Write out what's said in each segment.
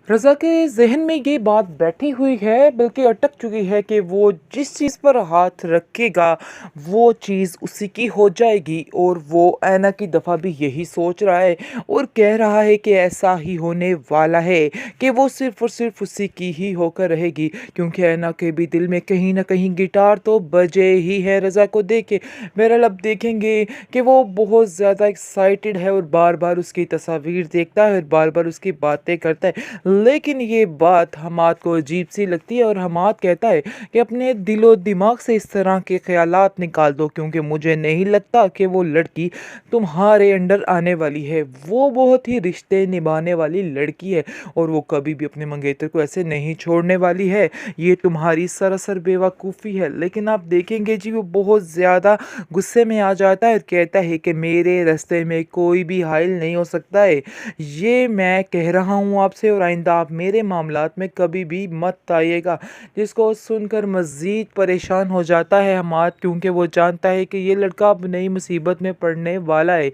रज़ा के ज़हन में ये बात बैठी हुई है, बल्कि अटक चुकी है कि वो जिस चीज़ पर हाथ रखेगा, वो चीज़ उसी की हो जाएगी। और वो ऐना की दफ़ा भी यही सोच रहा है और कह रहा है कि ऐसा ही होने वाला है कि वो सिर्फ़ और सिर्फ़ उसी की ही होकर रहेगी। क्योंकि ऐना के भी दिल में कहीं न कहीं गिटार तो बजे ही है रज़ा को देख के। बहरहाल अब देखेंगे कि वो बहुत ज़्यादा एक्साइटेड है और बार-बार उसकी तस्वीर देखता है और बार-बार उसकी बातें करता है। लेकिन ये बात हमाद को अजीब सी लगती है और हमाद कहता है कि अपने दिलो दिमाग से इस तरह के ख्यालात निकाल दो, क्योंकि मुझे नहीं लगता कि वो लड़की तुम्हारे अंडर आने वाली है। वो बहुत ही रिश्ते निभाने वाली लड़की है और वो कभी भी अपने मंगेतर को ऐसे नहीं छोड़ने वाली है। ये तुम्हारी सरासर बेवकूफ़ी है। लेकिन आप देखेंगे जी, वो बहुत ज़्यादा गुस्से में आ जाता है और कहता है कि मेरे रास्ते में कोई भी हाइल नहीं हो सकता है। ये मैं कह रहा हूँ आपसे और आइंदा आप मेरे मामलात में कभी भी मत आइएगा। जिसको सुनकर मज़ीद परेशान हो जाता है हमाद, क्योंकि वो जानता है कि ये लड़का अब नई मुसीबत में पड़ने वाला है।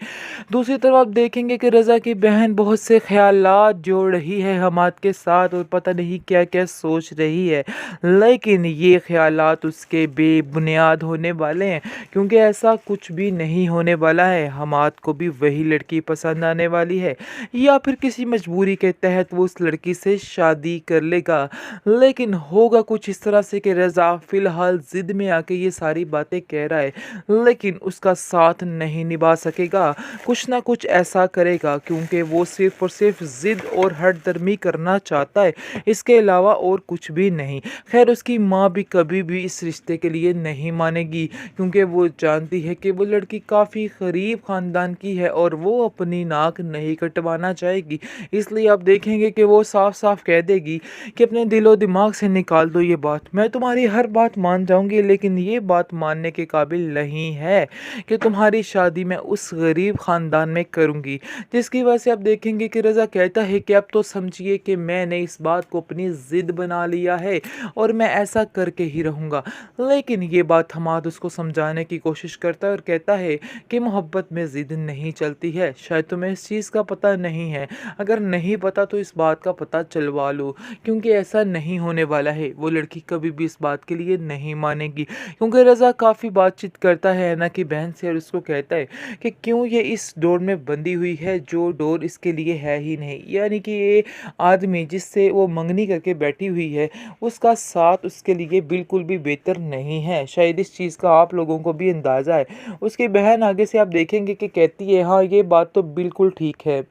दूसरी तरफ आप देखेंगे कि रज़ा की बहन बहुत से ख़यालात जोड़ रही है हमाद के साथ और पता नहीं क्या क्या सोच रही है। लेकिन ये ख़यालात उसके बेबुनियाद होने वाले हैं, क्योंकि ऐसा कुछ भी नहीं होने वाला है। हमाद को भी वही लड़की पसंद आने वाली है, या फिर किसी मजबूरी के तहत वो उस लड़की से शादी कर लेगा। लेकिन होगा कुछ इस तरह से कि रज़ा फ़िलहाल ज़िद में आके ये सारी बातें कह रहा है, लेकिन उसका साथ नहीं निभा सकेगा। कुछ ना कुछ ऐसा करेगा, क्योंकि वो सिर्फ़ और सिर्फ़ ज़िद और हठधर्मी करना चाहता है, इसके अलावा और कुछ भी नहीं। खैर, उसकी माँ भी कभी भी इस रिश्ते के लिए नहीं मानेगी, क्योंकि वो जानती है कि वो लड़की काफ़ी गरीब ख़ानदान की है और वो अपनी नाक नहीं कटवाना चाहेगी। इसलिए आप देखेंगे कि वो साफ-साफ कह देगी कि अपने दिलो दिमाग से निकाल दो ये बात। मैं तुम्हारी हर बात मान जाऊँगी, लेकिन ये बात मानने के काबिल नहीं है कि तुम्हारी शादी मैं उस गरीब ख़ानदान में करूँगी। जिसकी वजह से आप देखेंगे कि रज़ा कहता है कि अब तो समझिए कि मैंने इस बात को अपनी ज़िद बना लिया है और मैं ऐसा करके ही रहूँगा। लेकिन ये बात हमाद उसको समझाने की कोशिश करता है और कहता है कि मोहब्बत में ज़िद नहीं चलती है। शायद तुम्हें इस चीज़ का पता नहीं है। अगर नहीं पता तो इस बात का पता चलवा लो, क्योंकि ऐसा नहीं होने वाला है। वो लड़की कभी भी इस बात के लिए नहीं मानेगी, क्योंकि रज़ा काफ़ी बातचीत करता है ऐना की बहन से और उसको कहता है कि क्यों ये इस डोर में बंधी हुई है जो डोर इसके लिए है ही नहीं। यानी कि ये आदमी जिससे वो मंगनी करके बैठी हुई है, उसका साथ उसके लिए बिल्कुल भी बेहतर नहीं है। शायद इस चीज़ का आप लोगों को भी अंदाज़ा है। उसकी बहन आगे से आप देखेंगे कि कहती है, हाँ ये बात तो बिल्कुल ठीक है,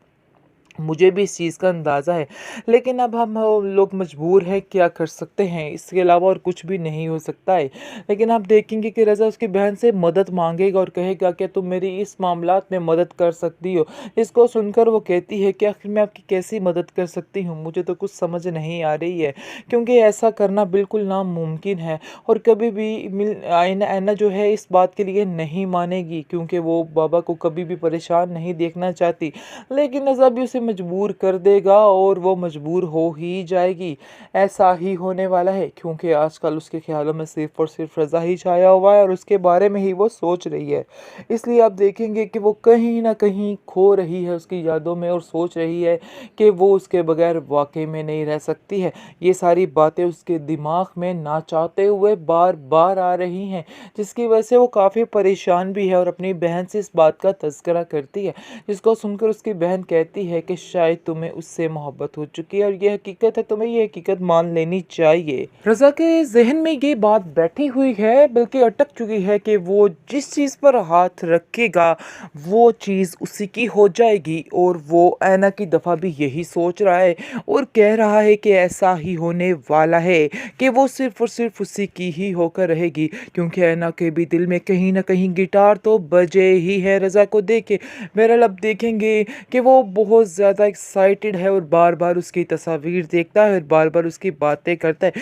मुझे भी इस चीज़ का अंदाज़ा है, लेकिन अब हम लोग मजबूर हैं, क्या कर सकते हैं, इसके अलावा और कुछ भी नहीं हो सकता है। लेकिन आप देखेंगे कि रज़ा उसकी बहन से मदद मांगेगा और कहेगा कि तुम मेरी इस मामलात में मदद कर सकती हो। इसको सुनकर वो कहती है कि आखिर मैं आपकी कैसी मदद कर सकती हूँ, मुझे तो कुछ समझ नहीं आ रही है, क्योंकि ऐसा करना बिल्कुल नामुमकिन है और कभी भी आयना ऐना जो है इस बात के लिए नहीं मानेगी, क्योंकि वो बाबा को कभी भी परेशान नहीं देखना चाहती। लेकिन रज़ा भी उसे मजबूर कर देगा और वो मजबूर हो ही जाएगी। ऐसा ही होने वाला है, क्योंकि आजकल उसके ख्यालों में सिर्फ़ और सिर्फ़ रज़ा ही छाया हुआ है और उसके बारे में ही वो सोच रही है। इसलिए आप देखेंगे कि वो कहीं न कहीं खो रही है उसकी यादों में और सोच रही है कि वो उसके बगैर वाक़ई में नहीं रह सकती है। ये सारी बातें उसके दिमाग में ना चाहते हुए बार-बार आ रही हैं, जिसकी वजह से वो काफ़ी परेशान भी है और अपनी बहन से इस बात का तज़किरा करती है, जिसको सुनकर उसकी बहन कहती है कि शायद तुम्हें उससे मोहब्बत हो चुकी है और ये हकीकत है, तुम्हें ये हकीकत मान लेनी चाहिए। रज़ा के ज़हन में ये बात बैठी हुई है, बल्कि अटक चुकी है कि वो जिस चीज़ पर हाथ रखेगा, वो चीज़ उसी की हो जाएगी। और वो ऐना की दफ़ा भी यही सोच रहा है और कह रहा है कि ऐसा ही होने वाला है कि वो सिर्फ़ और सिर्फ़ उसी की ही होकर रहेगी, क्योंकि ऐना के भी दिल में कहीं न कहीं गिटार तो बजे ही है रज़ा को देख के। बहरहाल अब देखेंगे कि वो बहुत ज़्यादा एक्साइटेड है और बार-बार उसकी तस्वीर देखता है और बार-बार उसकी बातें करता है।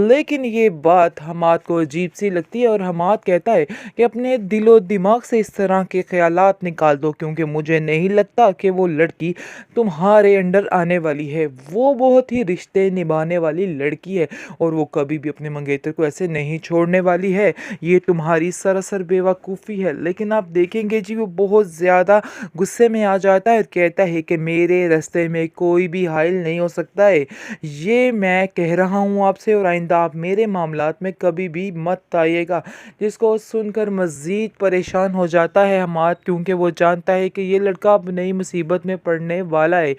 लेकिन ये बात हमाद को अजीब सी लगती है और हमाद कहता है कि अपने दिलो दिमाग से इस तरह के ख़यालात निकाल दो, क्योंकि मुझे नहीं लगता कि वो लड़की तुम्हारे अंडर आने वाली है। वो बहुत ही रिश्ते निभाने वाली लड़की है और वो कभी भी अपने मंगेतर को ऐसे नहीं छोड़ने वाली है। ये तुम्हारी सरासर बेवकूफ़ी है। लेकिन आप देखेंगे जी, वो बहुत ज़्यादा गुस्से में आ जाता है और कहता है कि मेरे रास्ते में कोई भी हाइल नहीं हो सकता है। ये मैं कह रहा हूँ आपसे, और आइंदा आप मेरे मामलात में कभी भी मत आइएगा। जिसको सुनकर मज़ीद परेशान हो जाता है हमाद, क्योंकि वो जानता है कि ये लड़का अब नई मुसीबत में पड़ने वाला है।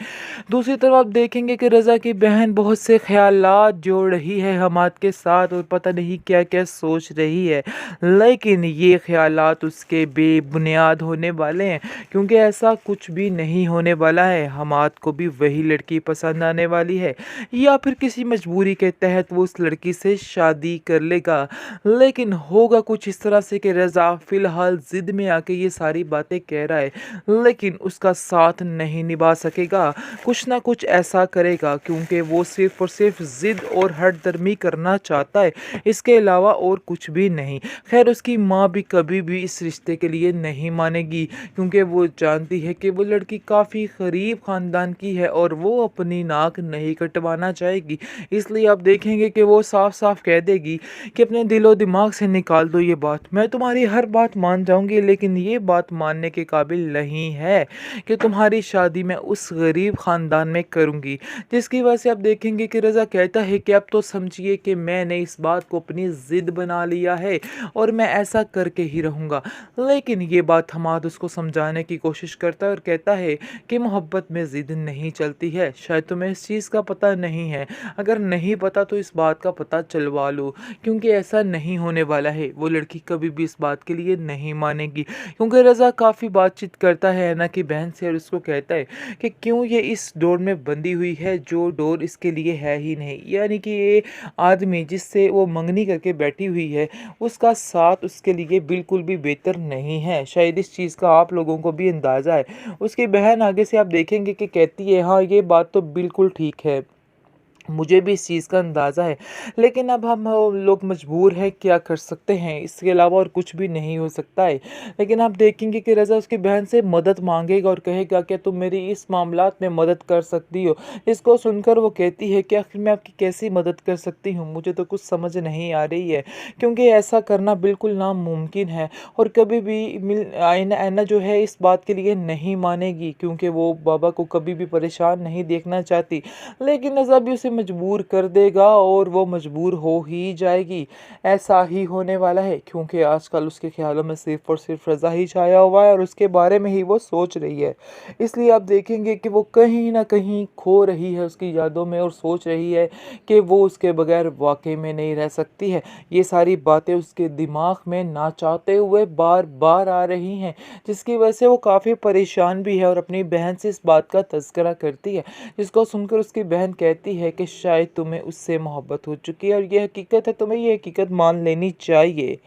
दूसरी तरफ आप देखेंगे कि रज़ा की बहन बहुत से ख़यालात जोड़ रही है हमाद के साथ, और पता नहीं क्या क्या सोच रही है, लेकिन ये ख़यालात उसके बेबुनियाद होने वाले हैं, क्योंकि ऐसा कुछ भी नहीं होने वाला है। हमाद को भी वही लड़की पसंद आने वाली है, या फिर किसी मजबूरी के तहत वो उस लड़की से शादी कर लेगा। लेकिन होगा कुछ इस तरह से कि रज़ा फ़िलहाल ज़िद में आके ये सारी बातें कह रहा है, लेकिन उसका साथ नहीं निभा सकेगा। कुछ ना कुछ ऐसा करेगा, क्योंकि वो सिर्फ़ और सिर्फ ज़िद और हठधर्मी करना चाहता है, इसके अलावा और कुछ भी नहीं। खैर, उसकी माँ भी कभी भी इस रिश्ते के लिए नहीं मानेगी, क्योंकि वो जानती है कि वो लड़की काफ़ी गरीब ख़ानदान की है और वो अपनी नाक नहीं कटवाना चाहेगी। इसलिए आप देखेंगे कि वो साफ साफ कह देगी कि अपने दिलो दिमाग से निकाल दो ये बात, मैं तुम्हारी हर बात मान जाऊंगी, लेकिन ये बात मानने के काबिल नहीं है कि तुम्हारी शादी मैं उस गरीब ख़ानदान में करूंगी। जिसकी वजह से आप देखेंगे कि रज़ा कहता है कि अब तो समझिए कि मैंने इस बात को अपनी ज़िद बना लिया है और मैं ऐसा करके ही रहूँगा। लेकिन ये बात हमाद उसको समझाने की कोशिश करता है और कहता है कि मोहब्बत में ज़िद नहीं चलती है। शायद तुम्हें इस चीज़ का पता नहीं है, अगर नहीं पता तो इस बात का पता चलवा लो, क्योंकि ऐसा नहीं होने वाला है। वो लड़की कभी भी इस बात के लिए नहीं मानेगी, क्योंकि रज़ा काफ़ी बातचीत करता है ऐना की बहन से और उसको कहता है कि क्यों ये इस डोर में बंधी हुई है जो डोर इसके लिए है ही नहीं। यानी कि ये आदमी जिससे वो मंगनी करके बैठी हुई है, उसका साथ उसके लिए बिल्कुल भी बेहतर नहीं है। शायद इस चीज़ का आप लोगों को भी अंदाज़ा है। उसकी बहन आगे से आप देखेंगे कि कहती है, हाँ ये बात तो बिल्कुल ठीक है, मुझे भी इस चीज़ का अंदाज़ा है, लेकिन अब हम लोग मजबूर हैं, क्या कर सकते हैं, इसके अलावा और कुछ भी नहीं हो सकता है। लेकिन आप देखेंगे कि रज़ा उसकी बहन से मदद मांगेगा और कहेगा कि तुम मेरी इस मामलात में मदद कर सकती हो। इसको सुनकर वो कहती है कि आखिर मैं आपकी कैसी मदद कर सकती हूँ, मुझे तो कुछ समझ नहीं आ रही है, क्योंकि ऐसा करना बिल्कुल नामुमकिन है। और कभी भी ऐना जो है इस बात के लिए नहीं मानेगी, क्योंकि वो बाबा को कभी भी परेशान नहीं देखना चाहती। लेकिन रज़ा भी उसे मजबूर कर देगा और वो मजबूर हो ही जाएगी। ऐसा ही होने वाला है, क्योंकि आजकल उसके ख्यालों में सिर्फ और सिर्फ रज़ा ही छाया हुआ है और उसके बारे में ही वो सोच रही है। इसलिए आप देखेंगे कि वो कहीं ना कहीं खो रही है उसकी यादों में और सोच रही है कि वो उसके बगैर वाकई में नहीं रह सकती है। ये सारी बातें उसके दिमाग में ना चाहते हुए बार बार आ रही हैं, जिसकी वजह से वो काफ़ी परेशान भी है और अपनी बहन से इस बात का तज़किरा करती है, जिसको सुनकर उसकी बहन कहती है कि शायद तुम्हें उससे मोहब्बत हो चुकी है और ये हकीकत है, तुम्हें ये हकीकत मान लेनी चाहिए।